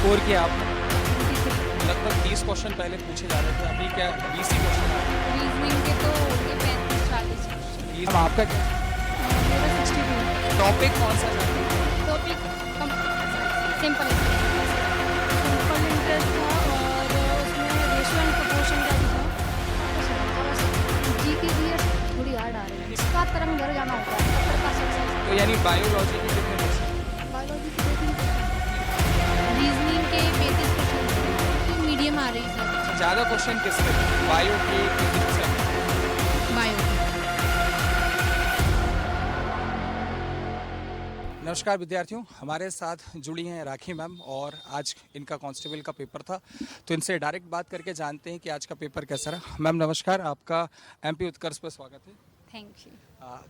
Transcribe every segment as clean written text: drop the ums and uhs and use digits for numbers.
Score किया आपने? लगभग 30 क्वेश्चन पहले पूछे जा रहे थे, अभी क्या 20 ही क्वेश्चन आ रहे रीजनिंग के तो होंगे 35-40 हैं। अब आपका क्या मेरा 62 टॉपिक कौन सा था? टॉपिक सिंपल सिंपल इंटरेस्ट था और उसमें रेशियो एंड प्रोपोर्शन का भी था। जी के लिए थोड़ी हार्ड आ रही है, इसका तरंग घर जाना होता है तो यानी बायोलॉजी के कितने क्वेश्चन? बायोलॉजी के 2-3 रीजनिंग के 35 क्वेश्चन मीडियम आ रही है सर। ज़्यादा क्वेश्चन किसके थे? बायो के फिजिक्स से? बायो नमस्कार विद्यार्थियों, हमारे साथ जुड़ी हैं राखी मैम और आज इनका कांस्टेबल का पेपर था, तो इनसे डायरेक्ट बात करके जानते हैं कि आज का पेपर कैसा रहा। मैम नमस्कार, आपका एमपी उत्कर्ष पर स्वागत है। Thank you.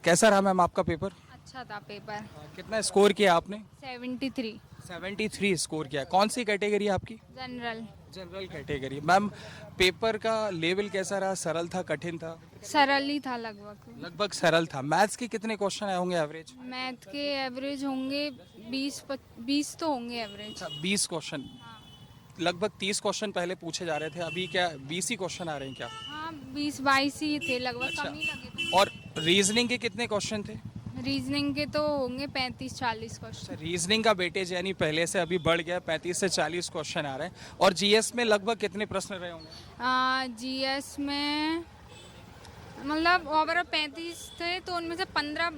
कैसा रहा मैम आपका पेपर? अच्छा था पेपर। कितना स्कोर किया आपने? 73 73 स्कोर किया। कौन सी कैटेगरी है आपकी? General general category. Ma'am paper का लेवल कैसा रहा? सरल था, कठिन था? सरल ही था लगभग। लगभग सरल था। मैथ्स के कितने क्वेश्चन आए होंगे एवरेज? मैथ के एवरेज होंगे 20 तो होंगे एवरेज। अच्छा 20 क्वेश्चन। लगभग 30 क्वेश्चन पहले पूछे जा रहे थे, अभी क्या 20 ही क्वेश्चन आ रहे हैं क्या? हाँ 20-22 ही थे लगभग, अच्छा। कम ही लगे थे। और रीजनिंग के कितने क्वेश्चन थे? रीजनिंग के तो होंगे 35-40 क्वेश्चन। रीजनिंग का वेटेज यानी पहले से अभी बढ़ गया, 35 से 40 क्वेश्चन आ रहे हैं। और जीएस में लगभग कितने प्रश्न रहे होंगे? जीएस में मतलब ओवरऑल 35 थे, तो उनमें से 15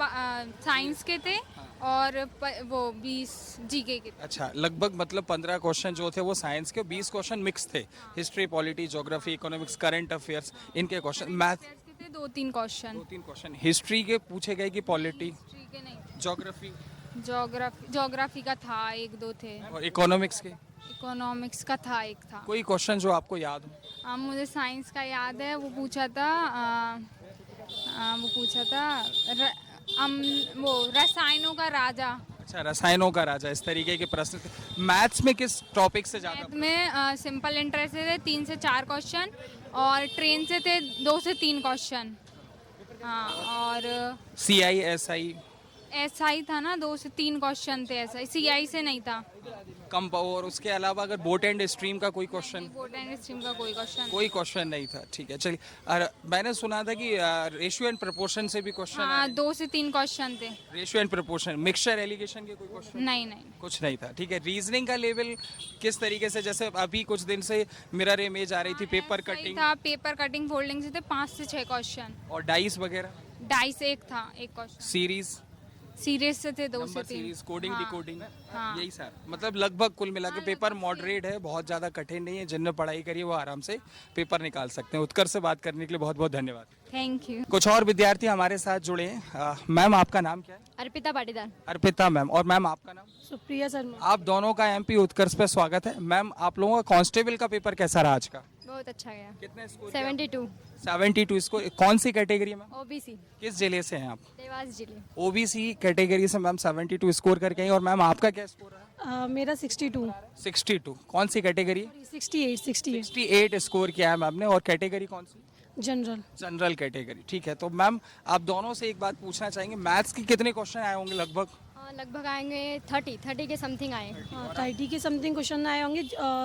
साइंस के थे और वो 20 जीके के थे। अच्छा, लगभग मतलब 15 क्वेश्चन जो थे वो साइंस के, 20 क्वेश्चन मिक्स थे। History, polity, geography, economics, current affairs, इनके क्वेश्चन। मैथ के थे 2-3 क्वेश्चन। 2-3 क्वेश्चन। हिस्ट्री के पूछे गए कि पॉलिटी, हिस्ट्री के नहीं थे। ज्योग्राफी ज्योग्राफी का था 1-2 थे। और इकोनॉमिक्स के? इकोनॉमिक्स का था 1 था। कोई क्वेश्चन जो आपको याद हो? मुझे साइंस का याद है, वो पूछा था वो रसायनों का राजा। अच्छा, रसायनों का राजा, इस तरीके के प्रश्न थे। मैथ्स में किस टॉपिक से मैथ ज्यादा? में सिंपल इंटरेस्ट से थे 3 से 4 क्वेश्चन और ट्रेन से थे 2 से 3 क्वेश्चन। हाँ और सीआई, एसआई, एसआई था ना, 2 से 3 क्वेश्चन थे एसआई, सीआई से नहीं था। कम। और उसके अलावा अगर बोट एंड स्ट्रीम का कोई क्वेश्चन? बोर्ड एंड स्ट्रीम का कोई क्वेश्चन। कोई क्वेश्चन नहीं था। ठीक है, चलिए। और मैंने सुना था कि रेशियो एंड प्रोपोर्शन से भी क्वेश्चन हाँ 2 से 3 क्वेश्चन थे। Ratio and proportion, mixture, alligation के कोई क्वेश्चन? नहीं नहीं कुछ नहीं था। ठीक है, रीजनिंग का लेवल किस तरीके से, जैसे अभी कुछ दिन से मिरर इमेज आ रही थी, पेपर सही कटिंग था, पेपर कटिंग फोल्डिंग से थे 5 से 6 क्वेश्चन। और डाइस वगैरह, डाइस 1 था 1 क्वेश्चन। सीरीज, सीरीज से थे 2 से नंबर 3। सीरीज, कोडिंग, हाँ, डिकोडिंग, हाँ। यही सर। मतलब लगभग कुल मिला के हाँ, पेपर लगभग मॉडरेट है, बहुत ज़्यादा कठिन नहीं है। जिनने पढ़ाई करी है वो आराम से पेपर निकाल सकते हैं। उत्कर्ष से बात करने के लिए बहुत बहुत धन्यवाद। Thank you. कुछ और विद्यार्थी हमारे साथ जुड़े हैं। मैम आपका नाम क्या है? अर्पिता पाटीदार। अर्पिता मैम। और मैम आपका नाम? सुप्रिया शर्मा। आप दोनों का एमपी उत्कर्ष पे स्वागत है। मैम आप लोगों का कांस्टेबल का पेपर कैसा रहा आज का? बहुत अच्छा गया। कितने स्कोर? 72 72 स्कोर। कौन सी कैटेगरी में? ओबीसी किस जिले से हैं आप? देवास जिले। ओबीसी कैटेगरी से मैम 72 स्कोर करके आई। और मैम आपका क्या स्कोर रहा? मेरा 62 62। कौन सी कैटेगरी? 68 68 स्कोर किया है मैम ने। और कैटेगरी कौन सी? जनरल। General category. ठीक है, तो मैम आप दोनों से एक बात पूछना चाहेंगे, मैथ्स के कितने क्वेश्चन आए होंगे लगभग? लगभग आएंगे 30 के समथिंग आए। 30 के समथिंग क्वेश्चन आए होंगे।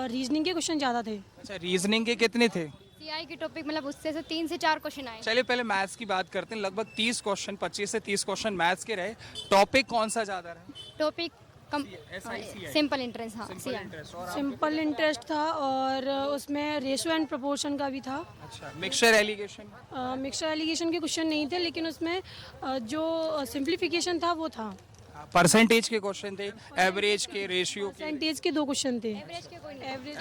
रीजनिंग के क्वेश्चन ज़्यादा थे। अच्छा, रीजनिंग के कितने थे? सीआई की टॉपिक मतलब उससे से 3 से 4 क्वेश्चन आए। चलिए पहले मैथ्स की बात करते हैं। लगभग 30 क्वेश्चन, 25 से 30 क्वेश्चन मैथ्स के रहे। टॉपिक कौन सा ज्यादा रहा? Topic SICI। Simple interest. हाँ सिंपल इंटरेस्ट। और सिंपल इंटरेस्ट था और उसमें रेशियो एंड प्रोपोर्शन का भी था। अच्छा, मिक्सचर, एलिगेशन? मिक्सचर एलिगेशन के क्वेश्चन नहीं थे, लेकिन उसमें जो सिंप्लीफिकेशन था वो था। परसेंटेज के क्वेश्चन थे, एवरेज के, रेशियो के, परसेंटेज के 2 क्वेश्चन थे।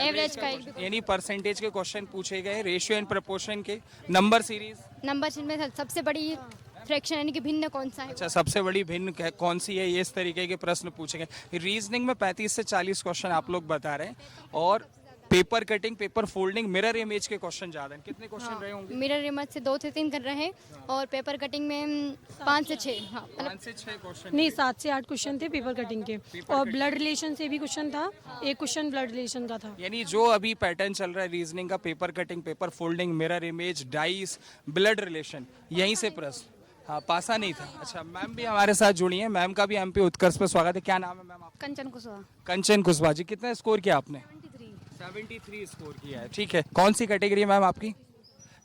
एवरेज का एक यानी परसेंटेज के क्वेश्चन पूछे गए, रेशियो एंड प्रोपोर्शन के, नंबर सीरीज। नंबर में सबसे बड़ी फ्रैक्शन यानी कि भिन्न कौन सा है। अच्छा, सबसे बड़ी भिन्न कौन सी है, ये इस तरीके के प्रश्न पूछे गए। रीजनिंग में 35 से 40 क्वेश्चन आप लोग बता रहे हैं। और paper cutting, paper folding, mirror image के क्वेश्चन ज्यादा हैं। कितने क्वेश्चन रहे होंगे? मिरर इमेज से 2 से 3 कर रहे हैं और पेपर कटिंग में 5 से 6। हाँ 5 से 6 क्वेश्चन। नहीं, 7 से 8 क्वेश्चन थे पेपर कटिंग के। और ब्लड रिलेशन से भी क्वेश्चन था, एक क्वेश्चन ब्लड रिलेशन का था। यानी जो अभी पैटर्न चल रहा है रीजनिंग का, paper cutting, paper folding, mirror image, dice, blood relation, यहीं से प्रश्न। हाँ पासा नहीं था। अच्छा मैम भी हमारे साथ जुड़ी हैं, मैम का भी एमपी उत्कर्ष पे स्वागत है। क्या नाम है मैम आपका? कंचन कुशवाहा। कंचन कुशवाहा जी, कितना स्कोर किया आपने? 73। 73 स्कोर किया है, ठीक है। कौन सी कैटेगरी है मैम आपकी?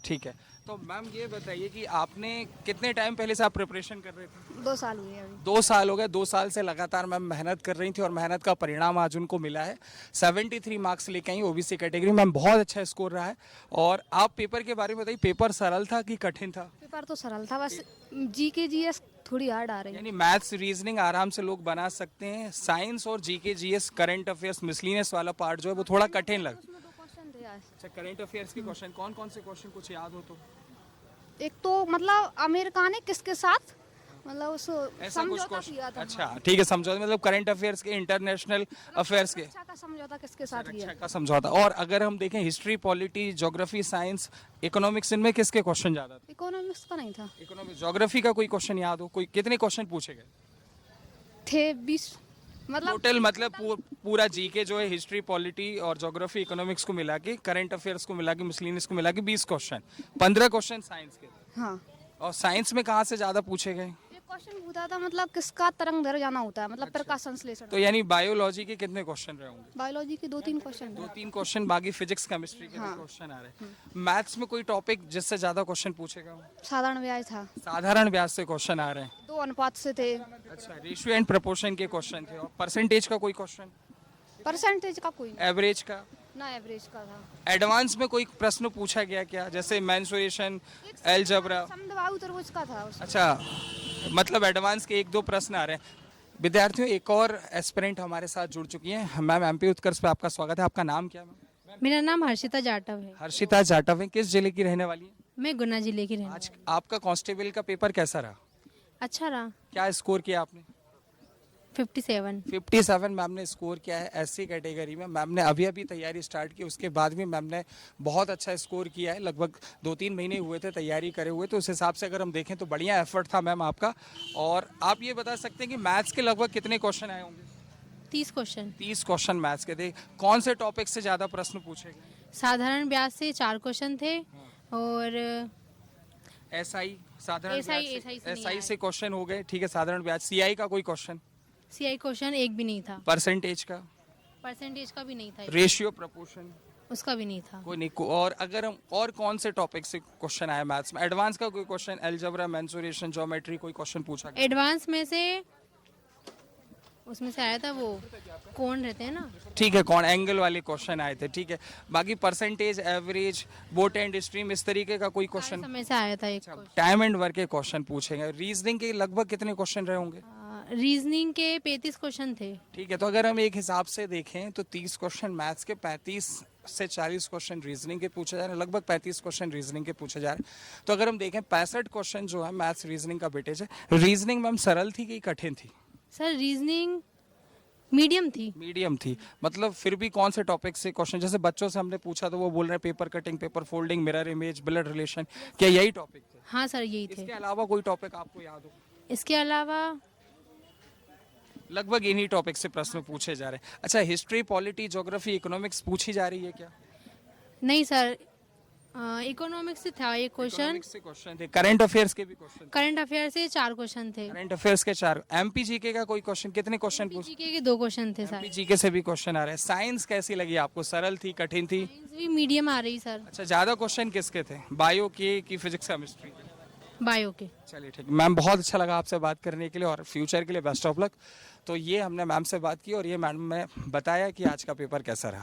ठीक है, तो मैम ये बताइए कि आपने कितने टाइम पहले से आप प्रिपरेशन कर रहे थे? 2 साल हुए अभी। 2 साल हो गए। 2 साल से लगातार मैम मेहनत कर रही थी और मेहनत का परिणाम आज उनको मिला है। 73 मार्क्स लेके आई ओबीसी कैटेगरी। मैम बहुत अच्छा स्कोर रहा है। और आप पेपर के बारे में बताइए, पेपर सरल था कि कठिन था? पेपर तो सरल था, बस जीके जीएस थोड़ी हार्ड आ रही है। यानी मैथ्स रीजनिंग आराम से लोग बना सकते हैं, साइंस और GK GS current affairs miscellaneous वाला पार्ट जो है वो थोड़ा कठिन लगा। उसमें 2 क्वेश्चन थे आज। अच्छा करंट अफेयर्स के क्वेश्चन कौन कौन से क्वेश्चन कुछ याद हो तो? एक तो मतलब अमेरिका ने किसके साथ मतलब उस ऐसा कुछ समझौता क्वेश्चन? किया था। अच्छा ठीक है, समझौता मतलब करंट अफेयर्स के, इंटरनेशनल अफेयर्स के रक्षा का समझौता किसके साथ किया? रक्षा का समझौता। और अगर हम देखें history, polity, geography, science, economics, इनमें किसके क्वेश्चन ज्यादा थे? इकोनॉमिक्स का नहीं था। इकोनॉमिक्स, ज्योग्राफी का कोई क्वेश्चन याद हो? कोई कितने क्वेश्चन पूछे गए थे 20 मतलब टोटल? मतलब पूरा जीके जो है हिस्ट्री, पॉलिटी और ज्योग्राफी, इकोनॉमिक्स को मिला के, करंट अफेयर्स को मिला के, मिसलिनियस को मिला के 20 क्वेश्चन। 15 क्वेश्चन साइंस के थे। हाँ। और साइंस में कहाँ से ज्यादा पूछे गए? एक क्वेश्चन पूछा था मतलब किसका तरंग दैर्घ्य जाना होता है, मतलब प्रकाश संश्लेषण। तो यानी बायोलॉजी के कितने क्वेश्चन रहे होंगे? बायोलॉजी के 2-3 क्वेश्चन थे। 2-3 क्वेश्चन, बाकी फिजिक्स, केमिस्ट्री के क्वेश्चन आ रहे हैं। मैथ्स में कोई टॉपिक जिससे ज्यादा क्वेश्चन पूछेगा हो? साधारण ब्याज था। साधारण ब्याज से क्वेश्चन आ रहे हैं। 2 अनुपात से थे। अच्छा, रेशियो एंड प्रोपोर्शन के क्वेश्चन थे। और परसेंटेज का कोई क्वेश्चन? परसेंटेज का कोई एवरेज का? ना, एवरेज का था। एडवांस में कोई प्रश्न पूछा गया क्या, जैसे मेंसुरेशन, अलजेब्रा? समद्बाहु त्रिभुज का था उसमें। अच्छा, मतलब एडवांस के 1-2 प्रश्न आ रहे हैं। विद्यार्थियों, एक और एस्पिरेंट हमारे साथ जुड़ चुकी हैं। मैम एमपी उत्कर्ष पे आपका स्वागत है। आपका नाम क्या है मैम? मेरा नाम हर्षिता जाटव है। हर्षिता जाटव है। किस जिले की रहने वाली है? मैं गुना जिले की रहने आज आपका कांस्टेबल का पेपर कैसा रहा? अच्छा रहा। क्या स्कोर किया आपने? 57। 57 मैम ने स्कोर किया है एससी कैटेगरी में। मैम ने अभी अभी तैयारी स्टार्ट की, उसके बाद भी मैम ने बहुत अच्छा स्कोर किया है। लगभग 2-3 महीने हुए थे तैयारी करे हुए, तो उस हिसाब से अगर हम देखें तो बढ़िया एफर्ट था मैम आपका। और आप ये बता सकते हैं कि मैथ्स के लगभग कितने क्वेश्चन आए होंगे? 30 क्वेश्चन। 30 क्वेश्चन मैथ्स के थे। कौन से टॉपिक से ज़्यादा प्रश्न पूछे गए? साधारण ब्याज से 4 क्वेश्चन थे और एसआई, साधारण SI ब्याज से- से नहीं एसआई आए। से क्वेश्चन हो गए, ठीक है। साधारण ब्याज, सीआई का कोई क्वेश्चन? सीआई क्वेश्चन एक भी नहीं था। परसेंटेज का? परसेंटेज का भी नहीं था। Ratio, proportion? उसका भी नहीं था। कोई नहीं। और अगर हम और कौन से टॉपिक से क्वेश्चन आया मैथ्स में? एडवांस का कोई क्वेश्चन, अलजेब्रा, मेंसुरेशन, ज्योमेट्री, कोई क्वेश्चन पूछा गया? एडवांस में से उसमें से आया था वो कोण रहते हैं ना। ठीक है, कौन एंगल वाले क्वेश्चन आए थे, ठीक है। बाकी percentage, average, boat and stream, इस तरीके का कोई क्वेश्चन? समय से आया था एक टाइम एंड वर्क के क्वेश्चन पूछेंगे। रीजनिंग के लगभग कितने क्वेश्चन रहे होंगे? रीजनिंग के 35 क्वेश्चन थे। ठीक है, तो अगर हम एक हिसाब से देखें तो 30 क्वेश्चन मैथ्स के, 35 से 40 क्वेश्चन रीजनिंग के पूछे जा रहे हैं। लगभग 35 क्वेश्चन रीजनिंग के पूछे जा रहे हैं। तो अगर हम देखें 65 क्वेश्चन जो है मैथ्स रीजनिंग का वेटेज है। रीजनिंग मैम सरल थी कि कठिन थी? सर रीजनिंग मीडियम थी। मीडियम थी। मतलब फिर भी कौन से टॉपिक से क्वेश्चन, जैसे बच्चों से हमने पूछा तो वो बोल रहे हैं paper cutting, paper folding, mirror image, blood relation, क्या यही टॉपिक थे? हाँ सर यही थे। इसके अलावा कोई टॉपिक आपको याद हो? इसके अलावा लगभग इन्हीं टॉपिक से प्रश्न पूछे जा रहे हैं। अच्छा, हिस्ट्री, पॉलिटी, ज्योग्राफी, इकोनॉमिक्स पूछी जा रही है क्या? नहीं सर, इकोनॉमिक्स से था एक क्वेश्चन। इकोनॉमिक्स से क्वेश्चन थे। करंट अफेयर्स के भी क्वेश्चन? करंट अफेयर से 4 क्वेश्चन थे। करंट अफेयर्स के 4। एमपी जीके का कोई क्वेश्चन? कितने क्वेश्चन पूछ? जीके के 2 क्वेश्चन थे सर। एमपी जीके से भी क्वेश्चन आ रहे हैं। साइंस कैसी लगी आपको? सरल थी, कठिन थी? साइंस भी मीडियम आ रही सर। अच्छा, ज्यादा क्वेश्चन किसके थे? बायो के कि फिजिक्स, केमिस्ट्री के? बायो के। चलिए ठीक। मैम बहुत अच्छा लगा आपसे बात करने के लिए और फ्यूचर के लिए बेस्ट ऑफ लक। तो ये हमने मैम से बात की और ये मैम ने बताया कि आज का पेपर कैसा रहा।